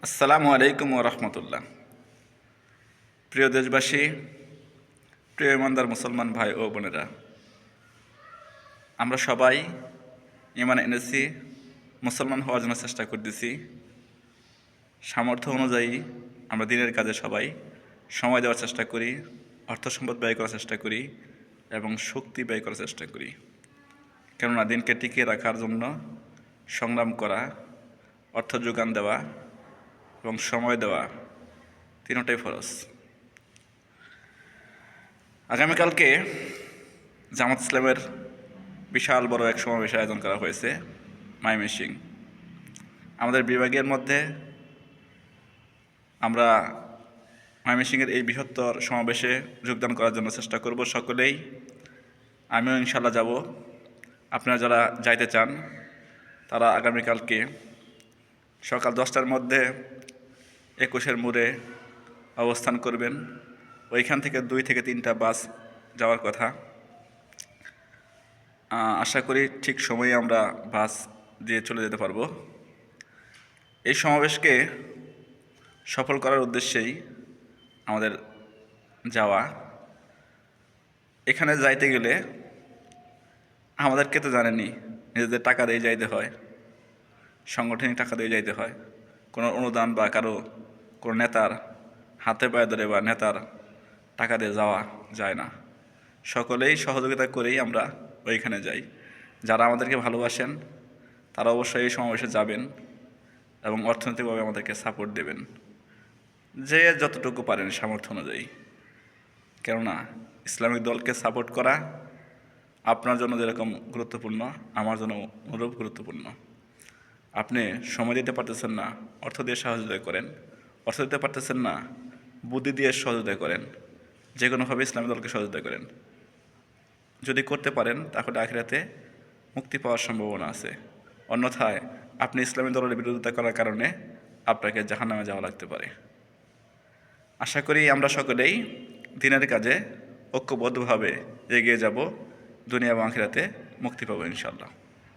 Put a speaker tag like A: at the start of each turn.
A: আসসালামু আলাইকুম ওয়া রাহমাতুল্লাহ। প্রিয় দেশবাসী, প্রিয় ইমানদার মুসলমান ভাই ও বোনেরা, আমরা সবাই ইমান এনেছি, মুসলমান হওয়ার জন্য চেষ্টা করতেছি। সামর্থ্য অনুযায়ী আমরা দিনের কাজে সবাই সময় দেওয়ার চেষ্টা করি, অর্থ সম্পদ ব্যয় করার চেষ্টা করি এবং শক্তি ব্যয় করার চেষ্টা করি। কেননা দিনকে টিকিয়ে রাখার জন্য সংগ্রাম করা, অর্থ যোগান দেওয়া এবং সময় দেওয়া তিনটাই ফরজ। আগামীকালকে জামাত ইসলামের বিশাল বড় এক সমাবেশ আয়োজন করা হয়েছে ময়মনসিংহ। আমাদের বিভাগের মধ্যে আমরা ময়মনসিংহের এই বৃহত্তর সমাবেশে যোগদান করার জন্য চেষ্টা করব সকলেই। আমিও ইনশাল্লাহ যাব। আপনারা যারা যাইতে চান তারা আগামীকালকে সকাল 10টার মধ্যে 21-এর মোড়ে অবস্থান করবেন। ওইখান থেকে 2 থেকে 3টা বাস যাওয়ার কথা। আশা করি ঠিক সময়ে আমরা বাস দিয়ে চলে যেতে পারবো। এই সমাবেশকে সফল করার উদ্দেশ্যেই আমাদের যাওয়া। এখানে যাইতে গেলে আমাদেরকে তো জানেনই, নিজেদের টাকা দিয়ে যাইতে হয়, সাংগঠনিক টাকা দিয়ে যাইতে হয়। কোনো অনুদান বা কোনো নেতার হাতে পায়ে ধরে বা নেতার টাকা দিয়ে যাওয়া যায় না। সকলেই সহযোগিতা করেই আমরা ওইখানে যাই। যারা আমাদেরকে ভালোবাসেন তারা অবশ্যই এই সমাবেশে যাবেন এবং অর্থনৈতিকভাবে আমাদেরকে সাপোর্ট দেবেন, যে যতটুকু পারেন সামর্থ্য অনুযায়ী। কেননা ইসলামিক দলকে সাপোর্ট করা আপনার জন্য যেরকম গুরুত্বপূর্ণ, আমার জন্য অনুরূপ গুরুত্বপূর্ণ। আপনি সময় দিতে পারতেছেন না, অর্থ দিয়ে সহযোগিতা করেন। অর্থ দিতে পারতেছেন না, বুদ্ধি দিয়ে সহযোগিতা করেন। যে কোনোভাবে ইসলামী দলকে সহযোগিতা করেন। যদি করতে পারেন তাহলে আখিরাতে মুক্তি পাওয়ার সম্ভাবনা আছে। অন্যথায় আপনি ইসলামী দলের বিরোধিতা করার কারণে আপনাকে জাহান্নামে যাওয়া লাগতে পারে। আশা করি আমরা সকলেই দিনের কাজে ঐক্যবদ্ধভাবে এগিয়ে যাব, দুনিয়া এবং আখিরাতে মুক্তি পাবো ইনশাআল্লাহ।